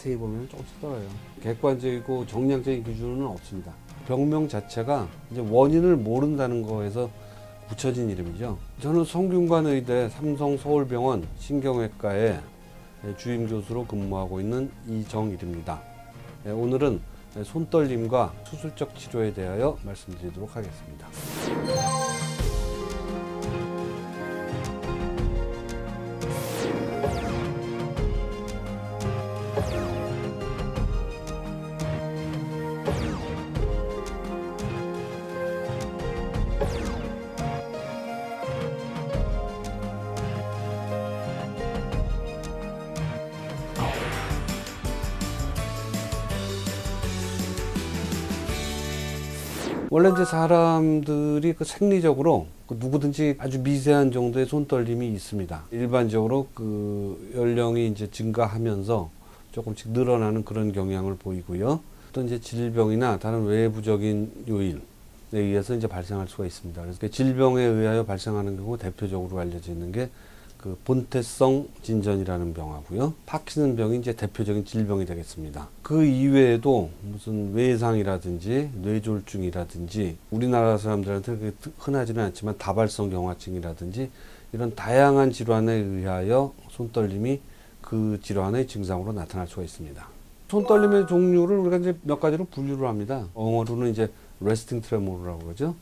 자세히 보면 조금씩 떨어요. 객관적이고 정량적인 기준은 없습니다. 병명 자체가 이제 원인을 모른다는 거에서 붙여진 이름이죠. 저는 성균관의대 삼성서울병원 신경외과에 주임 교수로 근무하고 있는 이정일입니다. 오늘은 손떨림과 수술적 치료에 대하여 말씀드리도록 하겠습니다. 원래 이제 사람들이 생리적으로 누구든지 아주 미세한 정도의 손떨림이 있습니다. 일반적으로 연령이 이제 증가하면서 조금씩 늘어나는 그런 경향을 보이고요. 또 이제 질병이나 다른 외부적인 요인에 의해서 이제 발생할 수가 있습니다. 그래서 질병에 의하여 발생하는 경우 대표적으로 알려져 있는 게 본태성 진전이라는 병하고요. 파킨슨 병이 이제 대표적인 질병이 되겠습니다. 그 이외에도 무슨 외상이라든지 뇌졸중이라든지 우리나라 사람들한테 흔하지는 않지만 다발성 경화증이라든지 이런 다양한 질환에 의하여 손떨림이 그 질환의 증상으로 나타날 수가 있습니다. 손떨림의 종류를 우리가 이제 몇 가지로 분류를 합니다. 영어로는 이제 레스팅 트레모라고 그러죠.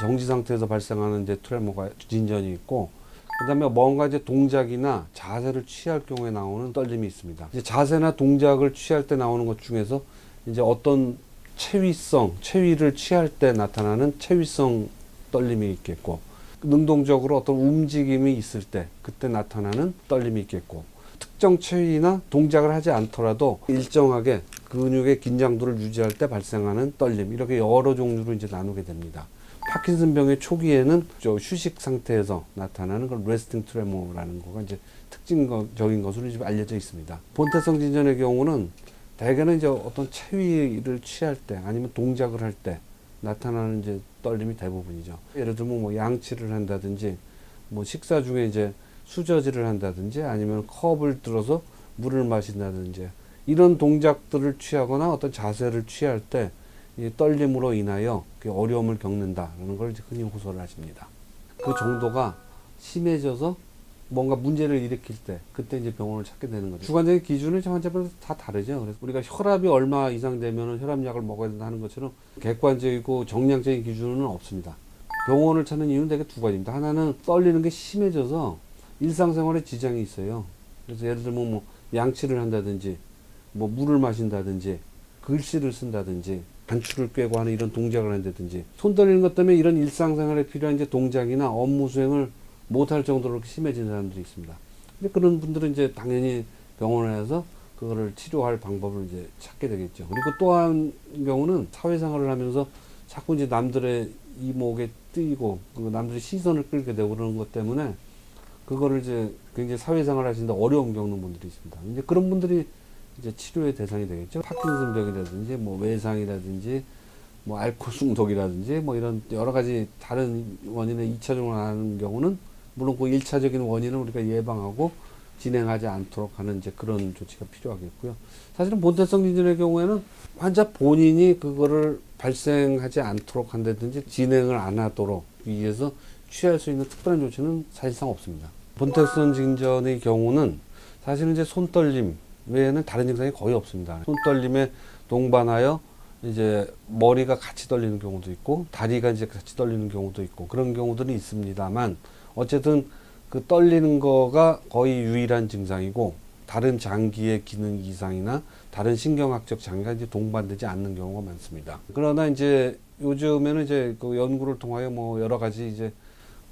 정지 상태에서 발생하는 이제 트레모가 진전이 있고, 그 다음에 뭔가 이제 동작이나 자세를 취할 경우에 나오는 떨림이 있습니다. 이제 자세나 동작을 취할 때 나오는 것 중에서 이제 어떤 체위를 취할 때 나타나는 체위성 떨림이 있겠고, 능동적으로 어떤 움직임이 있을 때 그때 나타나는 떨림이 있겠고, 특정 체위나 동작을 하지 않더라도 일정하게 근육의 긴장도를 유지할 때 발생하는 떨림, 이렇게 여러 종류로 이제 나누게 됩니다. 파킨슨 병의 초기에는 휴식 상태에서 나타나는 걸 레스팅 트레모라는 거가 이제 특징적인 것으로 이제 알려져 있습니다. 본태성 진전의 경우는 대개는 이제 어떤 체위를 취할 때 아니면 동작을 할 때 나타나는 이제 떨림이 대부분이죠. 예를 들면 뭐 양치를 한다든지, 뭐 식사 중에 이제 수저질을 한다든지, 아니면 컵을 들어서 물을 마신다든지, 이런 동작들을 취하거나 어떤 자세를 취할 때 이 떨림으로 인하여 어려움을 겪는다라는 걸 이제 흔히 호소를 하십니다. 그 정도가 심해져서 뭔가 문제를 일으킬 때 그때 이제 병원을 찾게 되는 거죠. 주관적인 기준은 환자별로 다 다르죠. 그래서 우리가 혈압이 얼마 이상 되면 혈압약을 먹어야 된다 하는 것처럼 객관적이고 정량적인 기준은 없습니다. 병원을 찾는 이유는 대개 두 가지입니다. 하나는 떨리는 게 심해져서 일상생활에 지장이 있어요. 그래서 예를 들면 뭐 양치를 한다든지, 뭐 물을 마신다든지, 글씨를 쓴다든지, 단추를 꿰고 하는 이런 동작을 한다든지, 손 떨리는 것 때문에 이런 일상생활에 필요한 이제 동작이나 업무 수행을 못할 정도로 그렇게 심해진 사람들이 있습니다. 근데 그런 분들은 이제 당연히 병원에 가서 그거를 치료할 방법을 이제 찾게 되겠죠. 그리고 또 한 경우는 사회생활을 하면서 자꾸 이제 남들의 이목에 뜨이고 남들의 시선을 끌게 되고 그러는 것 때문에 그거를 이제 굉장히 사회생활 하시는데 어려움 겪는 분들이 있습니다. 이제 그런 분들이 이제 치료의 대상이 되겠죠. 파킨슨 병이라든지, 뭐 외상이라든지, 뭐 알코올 중독이라든지, 뭐 이런 여러 가지 다른 원인의 2차적으로 나는 경우는 물론 그 1차적인 원인은 우리가 예방하고 진행하지 않도록 하는 이제 그런 조치가 필요하겠고요. 사실은 본태성 진전의 경우에는 환자 본인이 그거를 발생하지 않도록 한다든지 진행을 안 하도록 위해서 취할 수 있는 특별한 조치는 사실상 없습니다. 본태성 진전의 경우는 사실은 이제 손떨림 외에는 다른 증상이 거의 없습니다. 손떨림에 동반하여 이제 머리가 같이 떨리는 경우도 있고, 다리가 이제 같이 떨리는 경우도 있고, 그런 경우들이 있습니다만, 어쨌든 그 떨리는 거가 거의 유일한 증상이고, 다른 장기의 기능 이상이나 다른 신경학적 장애가 이제 동반되지 않는 경우가 많습니다. 그러나 이제 요즘에는 이제 그 연구를 통하여 뭐 여러 가지 이제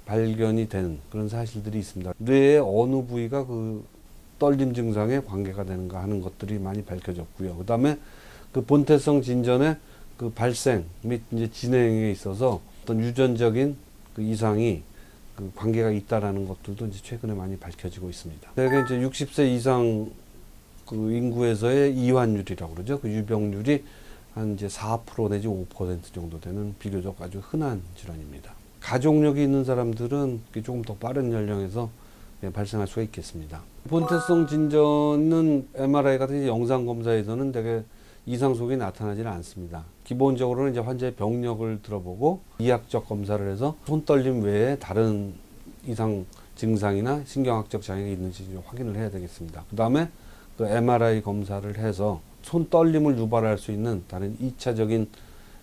발견이 된 그런 사실들이 있습니다. 뇌의 어느 부위가 그 떨림 증상에 관계가 되는가 하는 것들이 많이 밝혀졌고요. 그 다음에 그 본태성 진전의 그 발생 및 이제 진행에 있어서 어떤 유전적인 그 이상이 그 관계가 있다라는 것들도 이제 최근에 많이 밝혀지고 있습니다. 대개 이제 60세 이상 그 인구에서의 이환율이라고 그러죠. 그 유병률이 한 이제 4% 내지 5% 정도 되는 비교적 아주 흔한 질환입니다. 가족력이 있는 사람들은 조금 더 빠른 연령에서 발생할 수가 있겠습니다. 본태성 진전은 MRI 같은 영상 검사에서는 되게 이상 소견이 나타나지는 않습니다. 기본적으로는 이제 환자의 병력을 들어보고 이학적 검사를 해서 손떨림 외에 다른 이상 증상이나 신경학적 장애가 있는지 확인을 해야 되겠습니다. 그 다음에 그 MRI 검사를 해서 손떨림을 유발할 수 있는 다른 2차적인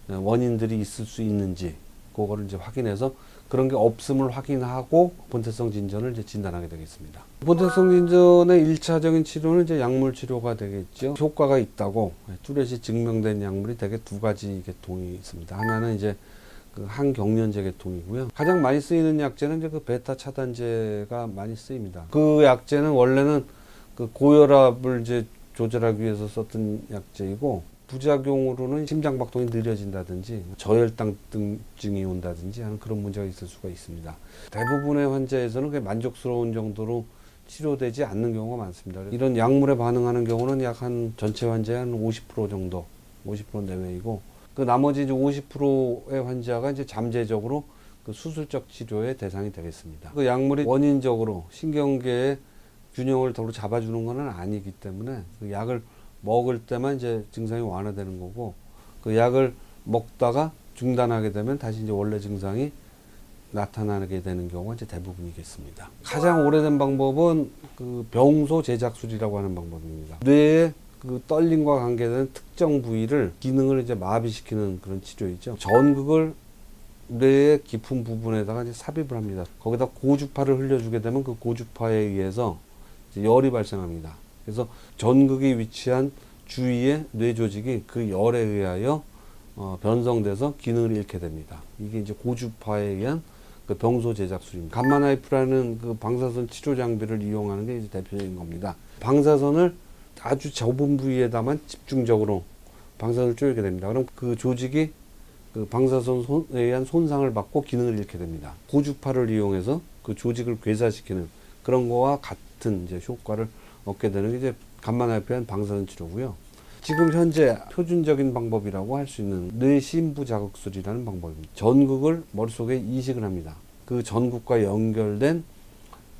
원인들이 있을 수 있는지 그거를 이제 확인해서 그런 게 없음을 확인하고 본태성 진전을 이제 진단하게 되겠습니다. 본태성 진전의 1차적인 치료는 이제 약물 치료가 되겠죠. 효과가 있다고 뚜렷이 증명된 약물이 대개 두 가지 계통이 있습니다. 하나는 이제 그 항경련제 계통이고요. 가장 많이 쓰이는 약제는 이제 그 베타 차단제가 많이 쓰입니다. 그 약제는 원래는 그 고혈압을 이제 조절하기 위해서 썼던 약제이고, 부작용으로는 심장박동이 느려진다든지 저혈당증이 온다든지 하는 그런 문제가 있을 수가 있습니다. 대부분의 환자에서는 그게 만족스러운 정도로 치료되지 않는 경우가 많습니다. 이런 약물에 반응하는 경우는 약 한 전체 환자의 한 50% 정도, 50% 내외이고, 그 나머지 이제 50%의 환자가 이제 잠재적으로 그 수술적 치료의 대상이 되겠습니다. 그 약물이 원인적으로 신경계의 균형을 더러 잡아주는 것은 아니기 때문에 그 약을 먹을 때만 이제 증상이 완화되는 거고, 그 약을 먹다가 중단하게 되면 다시 이제 원래 증상이 나타나게 되는 경우가 이제 대부분이겠습니다. 가장 오래된 방법은 그 병소 제작술이라고 하는 방법입니다. 뇌의 그 떨림과 관계되는 특정 부위를 기능을 이제 마비시키는 그런 치료이죠. 전극을 뇌의 깊은 부분에다가 이제 삽입을 합니다. 거기다 고주파를 흘려주게 되면 그 고주파에 의해서 이제 열이 발생합니다. 그래서 전극이 위치한 주위의 뇌 조직이 그 열에 의하여 변성돼서 기능을 잃게 됩니다. 이게 이제 고주파에 의한 그 병소 제작술입니다. 감마나이프라는 그 방사선 치료 장비를 이용하는 게 이제 대표적인 겁니다. 방사선을 아주 좁은 부위에다만 집중적으로 방사선을 쪼이게 됩니다. 그럼 그 조직이 그 방사선에 의한 손상을 받고 기능을 잃게 됩니다. 고주파를 이용해서 그 조직을 괴사시키는 그런 거와 같은 이제 효과를 얻게 되는 게 이제 감마나이프의 방사선 치료고요. 지금 현재 표준적인 방법이라고 할 수 있는 뇌심부 자극술이라는 방법입니다. 전극을 머릿속에 이식을 합니다. 그 전극과 연결된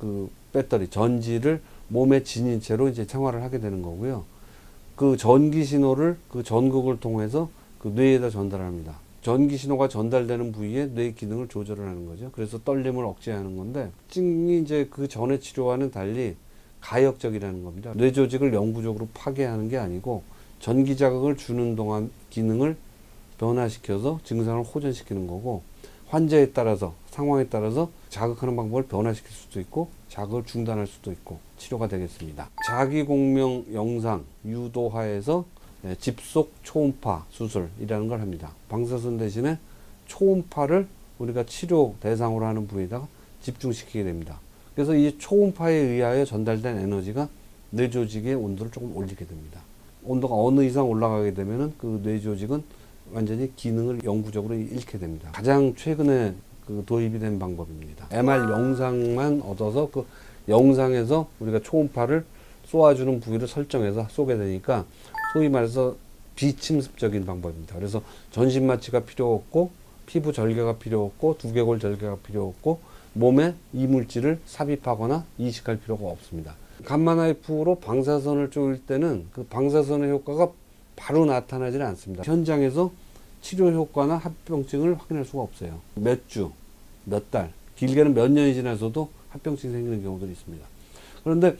그 배터리, 전지를 몸에 지닌 채로 이제 생활을 하게 되는 거고요. 그 전기 신호를 그 전극을 통해서 그 뇌에다 전달합니다. 전기 신호가 전달되는 부위에 뇌 기능을 조절을 하는 거죠. 그래서 떨림을 억제하는 건데, 특징이 이제 그 전의 치료와는 달리 가역적이라는 겁니다. 뇌 조직을 영구적으로 파괴하는 게 아니고 전기 자극을 주는 동안 기능을 변화시켜서 증상을 호전시키는 거고, 환자에 따라서 상황에 따라서 자극하는 방법을 변화시킬 수도 있고 자극을 중단할 수도 있고 치료가 되겠습니다. 자기공명 영상 유도하에서 집속 초음파 수술이라는 걸 합니다. 방사선 대신에 초음파를 우리가 치료 대상으로 하는 부위에다가 집중시키게 됩니다. 그래서 이 초음파에 의하여 전달된 에너지가 뇌 조직의 온도를 조금 올리게 됩니다. 온도가 어느 이상 올라가게 되면은 그 뇌 조직은 완전히 기능을 영구적으로 잃게 됩니다. 가장 최근에 그 도입이 된 방법입니다. MR 영상만 얻어서 그 영상에서 우리가 초음파를 쏘아주는 부위를 설정해서 쏘게 되니까 소위 말해서 비침습적인 방법입니다. 그래서 전신 마취가 필요 없고 피부 절개가 필요 없고 두개골 절개가 필요 없고 몸에 이물질을 삽입하거나 이식할 필요가 없습니다. 감마나이프로 방사선을 쪼일 때는 그 방사선의 효과가 바로 나타나지는 않습니다. 현장에서 치료 효과나 합병증을 확인할 수가 없어요. 몇 주, 몇 달, 길게는 몇 년이 지나서도 합병증이 생기는 경우들이 있습니다. 그런데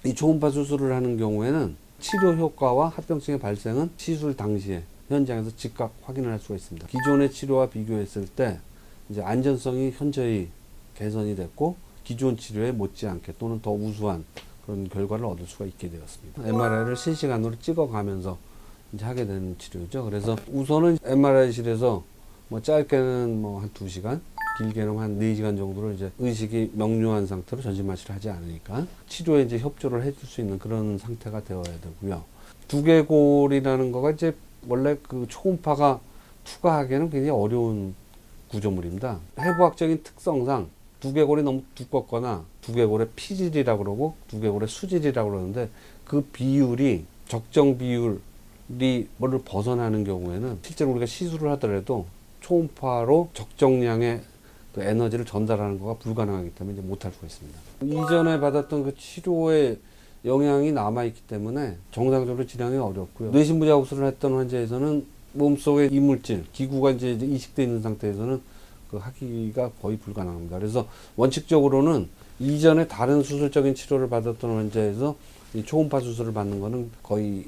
이 초음파 수술을 하는 경우에는 치료 효과와 합병증의 발생은 시술 당시에 현장에서 즉각 확인을 할 수가 있습니다. 기존의 치료와 비교했을 때 이제 안전성이 현저히 개선이 됐고 기존 치료에 못지않게 또는 더 우수한 그런 결과를 얻을 수가 있게 되었습니다. MRI를 실시간으로 찍어가면서 이제 하게 되는 치료죠. 그래서 우선은 MRI실에서 뭐 짧게는 뭐 한 2시간, 길게는 한 4시간 정도를 이제 의식이 명료한 상태로 전신 마취를 하지 않으니까 치료에 이제 협조를 해줄 수 있는 그런 상태가 되어야 되고요. 두개골이라는 거가 이제 원래 그 초음파가 투과하기에는 굉장히 어려운 구조물입니다. 해부학적인 특성상 두개골이 너무 두껍거나 두개골의 피질이라고 그러고 두개골의 수질이라고 그러는데 그 비율이 적정 비율이 뭐를 벗어나는 경우에는 실제로 우리가 시술을 하더라도 초음파로 적정량의 그 에너지를 전달하는 거가 불가능하기 때문에 이제 못할 수가 있습니다. 이전에 받았던 그 치료의 영향이 남아있기 때문에 정상적으로 진행이 어렵고요. 뇌신부 자국술을 했던 환자에서는 몸속에 이물질, 기구가 이제 이식되어 있는 상태에서는 그 하기가 거의 불가능합니다. 그래서 원칙적으로는 이전에 다른 수술적인 치료를 받았던 환자에서 이 초음파 수술을 받는 거는 거의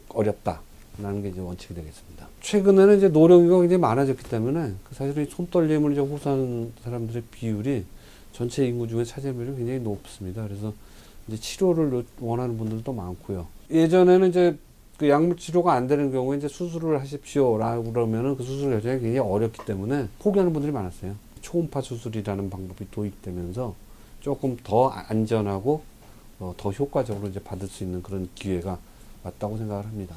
어렵다라는 게 이제 원칙이 되겠습니다. 최근에는 이제 노령이가 굉장히 많아졌기 때문에 사실은 손 떨림을 이제 호소하는 사람들의 비율이 전체 인구 중에 차지하는 비율이 굉장히 높습니다. 그래서 이제 치료를 원하는 분들도 많고요. 예전에는 이제 그 약물 치료가 안 되는 경우에 이제 수술을 하십시오라고 그러면은 그 수술 여전히 굉장히 어렵기 때문에 포기하는 분들이 많았어요. 초음파 수술이라는 방법이 도입되면서 조금 더 안전하고 더 효과적으로 이제 받을 수 있는 그런 기회가 왔다고 생각을 합니다.